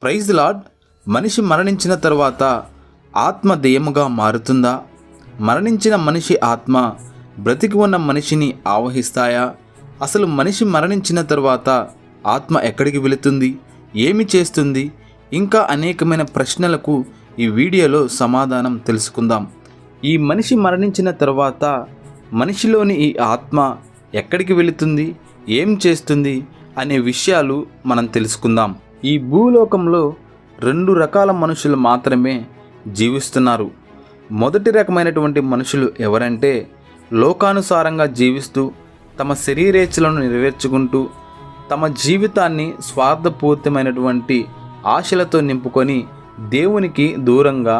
Praise lord. మనిషి మరణించిన తర్వాత ఆత్మ దెయ్యముగా మారుతుందా? మరణించిన మనిషి ఆత్మ బ్రతికి ఉన్న మనిషిని ఆవహిస్తాయా? అసలు మనిషి మరణించిన తర్వాత ఆత్మ ఎక్కడికి వెళుతుంది, ఏమి చేస్తుంది? ఇంకా అనేకమైన ప్రశ్నలకు ఈ వీడియోలో సమాధానం తెలుసుకుందాం. ఈ మనిషి మరణించిన తర్వాత మనిషిలోని ఈ ఆత్మ ఎక్కడికి వెళుతుంది, ఏం చేస్తుంది అనే విషయాలు మనం తెలుసుకుందాం. ఈ భూలోకంలో 2 రకాల మనుషులు మాత్రమే జీవిస్తున్నారు. మొదటి రకమైనటువంటి మనుషులు ఎవరంటే, లోకానుసారంగా జీవిస్తూ తమ శరీరేచ్ఛలను నెరవేర్చుకుంటూ తమ జీవితాన్ని స్వార్థపూరితమైనటువంటి ఆశలతో నింపుకొని దేవునికి దూరంగా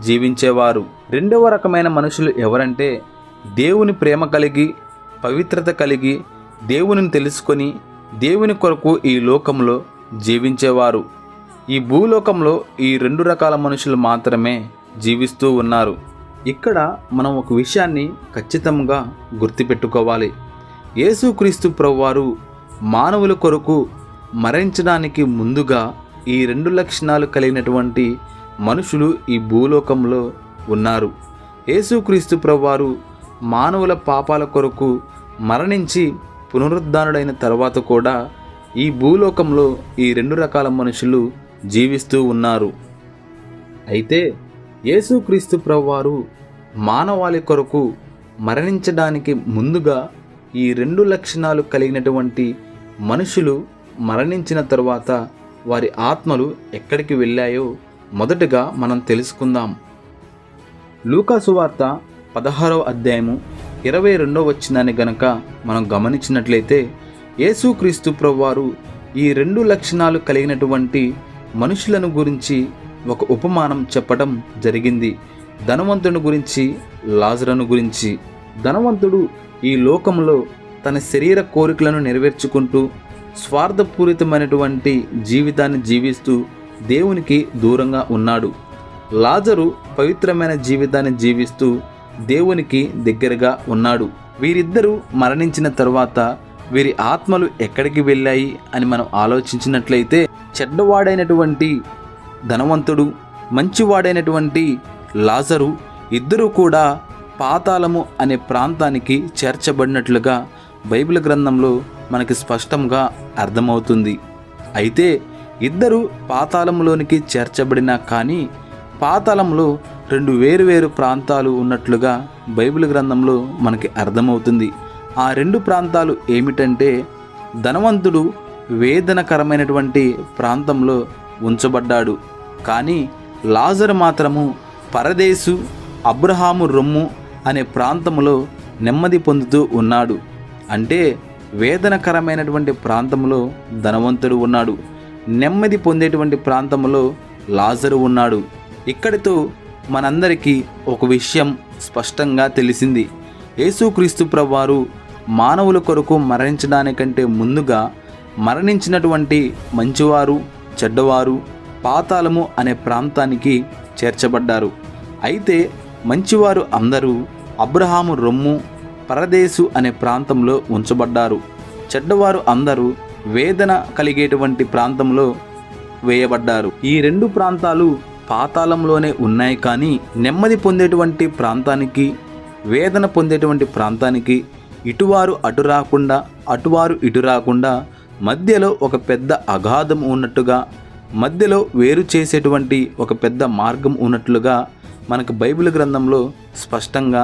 జీవించేవారు. రెండవ రకమైన మనుషులు ఎవరంటే, దేవుని ప్రేమ కలిగి పవిత్రత కలిగి దేవునిని తెలుసుకొని దేవుని కొరకు ఈ లోకంలో జీవించేవారు. ఈ భూలోకంలో ఈ 2 రకాల మనుషులు మాత్రమే జీవిస్తూ ఉన్నారు. ఇక్కడ మనం ఒక విషయాన్ని ఖచ్చితంగా గుర్తుపెట్టుకోవాలి. యేసుక్రీస్తు ప్రభువారు మానవుల కొరకు మరణించడానికి ముందుగా ఈ 2 లక్షణాలు కలిగినటువంటి మనుషులు ఈ భూలోకంలో ఉన్నారు. యేసుక్రీస్తు ప్రభువారు మానవుల పాపాల కొరకు మరణించి పునరుద్ధానుడైన తర్వాత కూడా ఈ భూలోకంలో ఈ 2 రకాల మనుషులు జీవిస్తూ ఉన్నారు. అయితే యేసుక్రీస్తు ప్రభువారు మానవాళి కొరకు మరణించడానికి ముందుగా ఈ 2 లక్షణాలు కలిగినటువంటి మనుషులు మరణించిన తరువాత వారి ఆత్మలు ఎక్కడికి వెళ్ళాయో మొదటగా మనం తెలుసుకుందాం. లూకా సువార్త 16వ అధ్యాయము 22వ వచనాన్ని గనక మనం గమనించినట్లయితే, యేసుక్రీస్తు ప్రభువారు ఈ 2 లక్షణాలు కలిగినటువంటి మనుషులను గురించి ఒక ఉపమానం చెప్పడం జరిగింది. ధనవంతుని గురించి, లాజరును గురించి. ధనవంతుడు ఈ లోకంలో తన శరీర కోరికలను నెరవేర్చుకుంటూ స్వార్థపూరితమైనటువంటి జీవితాన్ని జీవిస్తూ దేవునికి దూరంగా ఉన్నాడు. లాజరు పవిత్రమైన జీవితాన్ని జీవిస్తూ దేవునికి దగ్గరగా ఉన్నాడు. వీరిద్దరూ మరణించిన తరువాత వీరి ఆత్మలు ఎక్కడికి వెళ్ళాయి అని మనం ఆలోచించినట్లయితే, చెడ్డవాడైనటువంటి ధనవంతుడు, మంచివాడైనటువంటి లాజరు ఇద్దరూ కూడా పాతాళము అనే ప్రాంతానికి చేర్చబడినట్లుగా బైబిల్ గ్రంథంలో మనకి స్పష్టంగా అర్థమవుతుంది. అయితే ఇద్దరు పాతాళంలోనికి చేర్చబడినా కానీ పాతాళంలో 2 వేరువేరు ప్రాంతాలు ఉన్నట్లుగా బైబిల్ గ్రంథంలో మనకి అర్థమవుతుంది. ఆ 2 ప్రాంతాలు ఏమిటంటే, ధనవంతుడు వేదనకరమైనటువంటి ప్రాంతంలో ఉంచబడ్డాడు, కానీ లాజరు మాత్రము పరదేశు అబ్రహాము రొమ్ము అనే ప్రాంతంలో నెమ్మది పొందుతూ ఉన్నాడు. అంటే వేదనకరమైనటువంటి ప్రాంతంలో ధనవంతుడు ఉన్నాడు, నెమ్మది పొందేటువంటి ప్రాంతంలో లాజరు ఉన్నాడు. ఇక్కడితో మనందరికీ ఒక విషయం స్పష్టంగా తెలిసింది. యేసుక్రీస్తు ప్రభువారు మానవుల కొరకు మరణించడానికంటే ముందుగా మరణించినటువంటి మంచివారు, చెడ్డవారు పాతాళము అనే ప్రాంతానికి చేర్చబడ్డారు. అయితే మంచివారు అందరూ అబ్రహాము రొమ్ము పరదేశు అనే ప్రాంతంలో ఉంచబడ్డారు. చెడ్డవారు అందరూ వేదన కలిగేటువంటి ప్రాంతంలో వేయబడ్డారు. ఈ 2 ప్రాంతాలు పాతాళంలోనే ఉన్నాయి, కానీ నెమ్మది పొందేటువంటి ప్రాంతానికి, వేదన పొందేటువంటి ప్రాంతానికి ఇటువారు అటు రాకుండా, అటువారు ఇటు రాకుండా మధ్యలో ఒక పెద్ద అగాధం ఉన్నట్టుగా, మధ్యలో వేరు చేసేటువంటి ఒక పెద్ద మార్గం ఉన్నట్లుగా మనకు బైబిల్ గ్రంథంలో స్పష్టంగా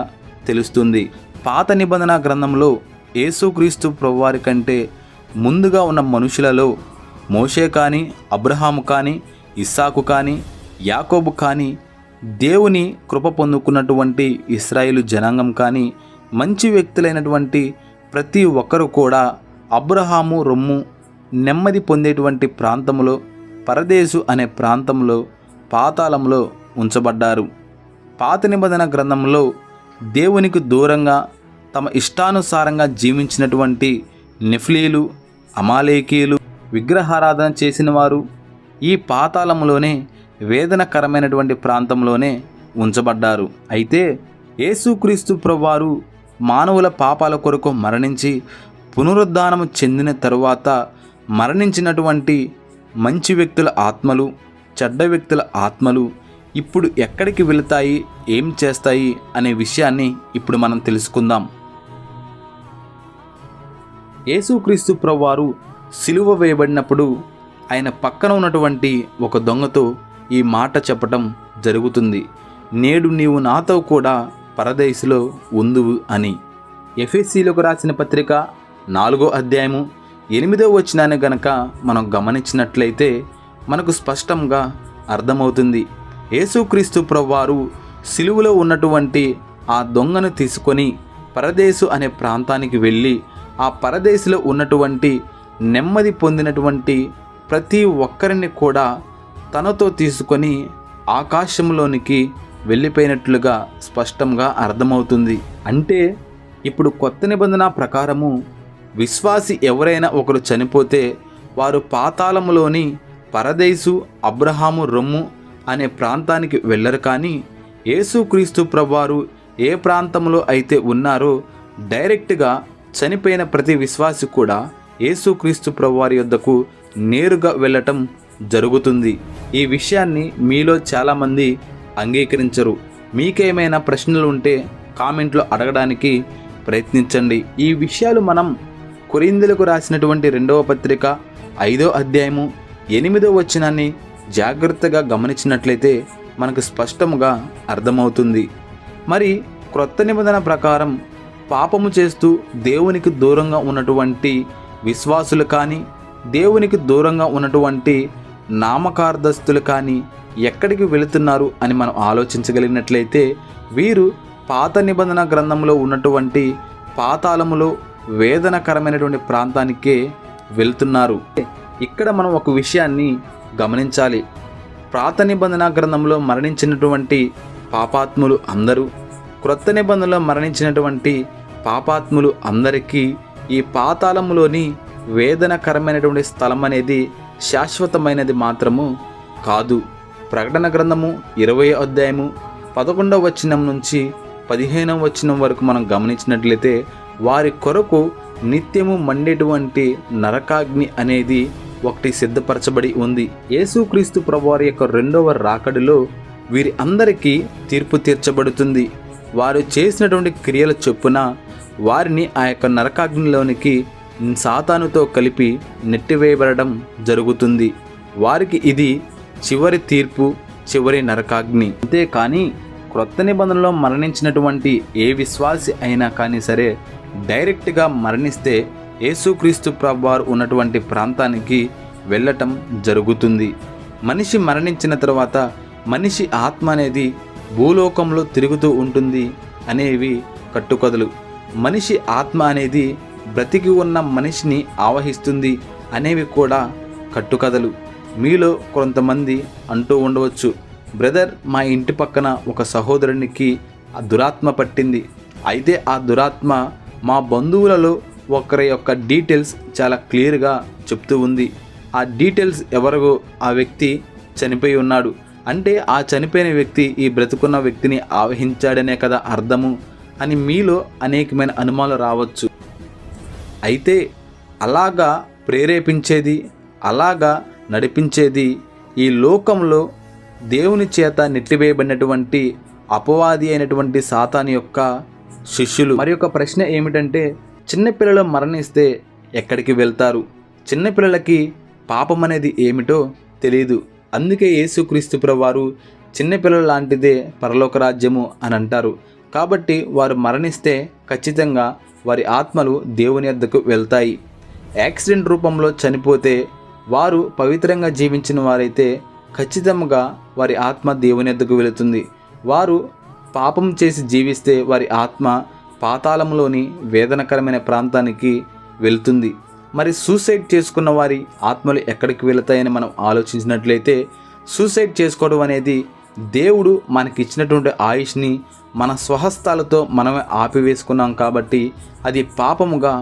తెలుస్తుంది. పాత నిబంధన గ్రంథంలో యేసుక్రీస్తు ప్రభువారి కంటే ముందుగా ఉన్న మనుషులలో మోషే కానీ, అబ్రహాము కానీ, ఇస్సాకు కానీ, యాకోబు కానీ, దేవుని కృప పొందుకున్నటువంటి ఇశ్రాయేలు జనాంగం కానీ, మంచి వ్యక్తులైనటువంటి ప్రతి ఒక్కరూ కూడా అబ్రహాము రొమ్ము నెమ్మది పొందేటువంటి ప్రాంతంలో, పరదేశు అనే ప్రాంతంలో, పాతాళంలో ఉంచబడ్డారు. పాత నిబంధన గ్రంథంలో దేవునికి దూరంగా తమ ఇష్టానుసారంగా జీవించినటువంటి నెఫ్లీలు, అమాలేకీలు, విగ్రహారాధన చేసిన వారు ఈ పాతాళంలోనే, వేదనకరమైనటువంటి ప్రాంతంలోనే ఉంచబడ్డారు. అయితే యేసుక్రీస్తు ప్రభువారు మానవుల పాపాల కొరకు మరణించి పునరుద్ధానము చెందిన తరువాత మరణించినటువంటి మంచి వ్యక్తుల ఆత్మలు, చెడ్డ వ్యక్తుల ఆత్మలు ఇప్పుడు ఎక్కడికి వెళతాయి, ఏం చేస్తాయి అనే విషయాన్ని ఇప్పుడు మనం తెలుసుకుందాం. యేసుక్రీస్తు ప్రభువారు సిలువ వేయబడినప్పుడు ఆయన పక్కన ఉన్నటువంటి ఒక దొంగతో ఈ మాట చెప్పటం జరుగుతుంది. నేడు నీవు నాతో కూడా పరదేశులో ఉందువు అని. ఎఫెసీయులకు రాసిన పత్రిక 4వ అధ్యాయము 8వ వచనాన్ని గనక మనం గమనించినట్లయితే మనకు స్పష్టంగా అర్థమవుతుంది. యేసుక్రీస్తు ప్రభువారు సిలువలో ఉన్నటువంటి ఆ దొంగను తీసుకొని పరదేశు అనే ప్రాంతానికి వెళ్ళి ఆ పరదేశులో ఉన్నటువంటి నెమ్మది పొందినటువంటి ప్రతి ఒక్కరిని కూడా తనతో తీసుకొని ఆకాశంలోనికి వెళ్ళిపోయినట్లుగా స్పష్టంగా అర్థమవుతుంది. అంటే ఇప్పుడు కొత్త నిబంధన ప్రకారము విశ్వాసి ఎవరైనా ఒకరు చనిపోతే వారు పాతాళములోని పరదేశు అబ్రహాము రొమ్ము అనే ప్రాంతానికి వెళ్ళరు. కానీ యేసుక్రీస్తు ప్రభువారు ఏ ప్రాంతంలో అయితే ఉన్నారో డైరెక్ట్గా చనిపోయిన ప్రతి విశ్వాసి కూడా యేసుక్రీస్తు ప్రభువారి యొద్దకు నేరుగా వెళ్ళటం జరుగుతుంది. ఈ విషయాన్ని మీలో చాలామంది అంగీకరించరు. మీకేమైనా ప్రశ్నలు ఉంటే కామెంట్లో అడగడానికి ప్రయత్నించండి. ఈ విషయాలు మనం కొరింథీయులకు రాసినటువంటి 2వ పత్రిక 5వ అధ్యాయము 8వ వచనాన్ని జాగ్రత్తగా గమనించినట్లయితే మనకు స్పష్టంగా అర్థమవుతుంది. మరి క్రొత్త నిబంధన ప్రకారం పాపము చేస్తూ దేవునికి దూరంగా ఉన్నటువంటి విశ్వాసులు కానీ, దేవునికి దూరంగా ఉన్నటువంటి నామకార్థస్తులు కానీ ఎక్కడికి వెళుతున్నారు అని మనం ఆలోచించగలిగినట్లయితే వీరు పాత నిబంధన గ్రంథంలో ఉన్నటువంటి పాతాళములో వేదనకరమైనటువంటి ప్రాంతానికే వెళ్తున్నారు. ఇక్కడ మనం ఒక విషయాన్ని గమనించాలి. పాత నిబంధన గ్రంథంలో మరణించినటువంటి పాపాత్ములు అందరూ, క్రొత్త నిబంధనలో మరణించినటువంటి పాపాత్ములు అందరికీ ఈ పాతాళములోని వేదనకరమైనటువంటి స్థలం అనేది శాశ్వతమైనది మాత్రము కాదు. ప్రకటన గ్రంథము 20వ అధ్యాయము 11వ వచనం నుంచి 15వ వచనం వరకు మనం గమనించినట్లయితే వారి కొరకు నిత్యము మండేటువంటి నరకాగ్ని అనేది ఒకటి సిద్ధపరచబడి ఉంది. యేసుక్రీస్తు ప్రభువారి యొక్క 2వ రాకడలో వీరి అందరికీ తీర్పు తీర్చబడుతుంది. వారు చేసినటువంటి క్రియల చొప్పున వారిని ఆ యొక్క నరకాగ్నిలోనికి సాతానుతో కలిపి నెట్టివేయబడడం జరుగుతుంది. వారికి ఇది చివరి తీర్పు, చివరి నరకాగ్ని. అంతేకాని క్రొత్త నిబంధనలో మరణించినటువంటి ఏ విశ్వాసి అయినా కానీ సరే డైరెక్ట్గా మరణిస్తే యేసుక్రీస్తు ప్రభువారు ఉన్నటువంటి ప్రాంతానికి వెళ్ళటం జరుగుతుంది. మనిషి మరణించిన తర్వాత మనిషి ఆత్మ అనేది భూలోకంలో తిరుగుతూ ఉంటుంది అనేవి కట్టుకథలు. మనిషి ఆత్మ అనేది బ్రతికి ఉన్న మనిషిని ఆవహిస్తుంది అనేవి కూడా కట్టుకథలు. మీలో కొంతమంది అంటూ ఉండవచ్చు, బ్రదర్ మా ఇంటి పక్కన ఒక సహోదరునికి ఆ దురాత్మ పట్టింది. అయితే ఆ దురాత్మ మా బంధువులలో ఒకరి యొక్క డీటెయిల్స్ చాలా క్లియర్గా చెప్తూ ఉంది. ఆ డీటెయిల్స్ ఎవరో ఆ వ్యక్తి చనిపోయి ఉన్నాడు అంటే ఆ చనిపోయిన వ్యక్తి ఈ బ్రతుకున్న వ్యక్తిని ఆవహించాడనే కదా అర్థము అని మీలో అనేకమైన అనుమానాలు రావచ్చు. అయితే అలాగా ప్రేరేపించేది, అలాగా నడిపించేది ఈ లోకంలో దేవుని చేత నెట్టివేయబడినటువంటి అపవాది అయినటువంటి సాతాను యొక్క శిష్యులు. మరి ఒక ప్రశ్న ఏమిటంటే, చిన్నపిల్లలు మరణిస్తే ఎక్కడికి వెళ్తారు? చిన్నపిల్లలకి పాపం అనేది ఏమిటో తెలియదు. అందుకే యేసుక్రీస్తు ప్రభువారు చిన్నపిల్లల లాంటిదే పరలోక రాజ్యము అని అంటారు. కాబట్టి వారు మరణిస్తే ఖచ్చితంగా వారి ఆత్మలు దేవుని యొద్దకు వెళ్తాయి. యాక్సిడెంట్ రూపంలో చనిపోతే వారు పవిత్రంగా జీవించిన వారైతే ఖచ్చితంగా వారి ఆత్మ దేవుని యొద్దకు వెళుతుంది. వారు పాపం చేసి జీవిస్తే వారి ఆత్మ పాతాళంలోని వేదనకరమైన ప్రాంతానికి వెళ్తుంది. మరి సూసైడ్ చేసుకున్న వారి ఆత్మలు ఎక్కడికి వెళతాయని మనం ఆలోచించినట్లయితే సూసైడ్ చేసుకోవడం అనేది దేవుడు మనకి ఇచ్చినటువంటి ఆయుష్ని మన స్వహస్తాలతో మనమే ఆపివేసుకున్నాం కాబట్టి అది పాపముగా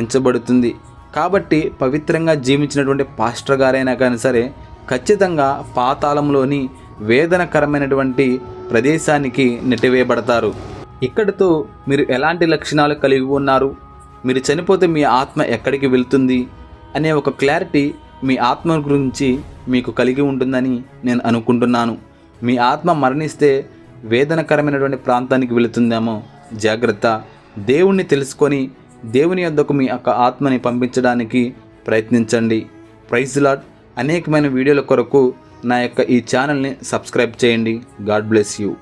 ఎంచబడుతుంది. కాబట్టి పవిత్రంగా జీవించినటువంటి పాస్టర్ గారైనా కానీ సరే ఖచ్చితంగా పాతాళంలోని వేదనకరమైనటువంటి ప్రదేశానికి నెట్టివేయబడతారు. ఇక్కడితో మీరు ఎలాంటి లక్షణాలు కలిగి ఉన్నారు, మీరు చనిపోతే మీ ఆత్మ ఎక్కడికి వెళ్తుంది అనే ఒక క్లారిటీ మీ ఆత్మ గురించి మీకు కలిగి ఉంటుందని నేను అనుకుంటున్నాను. మీ ఆత్మ మరణిస్తే వేదనకరమైనటువంటి ప్రాంతానికి వెళుతుందేమో. జాగ్రత్త. దేవుణ్ణి తెలుసుకొని దేవుని యొద్దకు మీ యొక్క ఆత్మని పంపించడానికి ప్రయత్నించండి. Praise lord. అనేకమైన వీడియోల కొరకు నా యొక్క ఈ ఛానల్ని సబ్స్క్రైబ్ చేయండి. God bless you.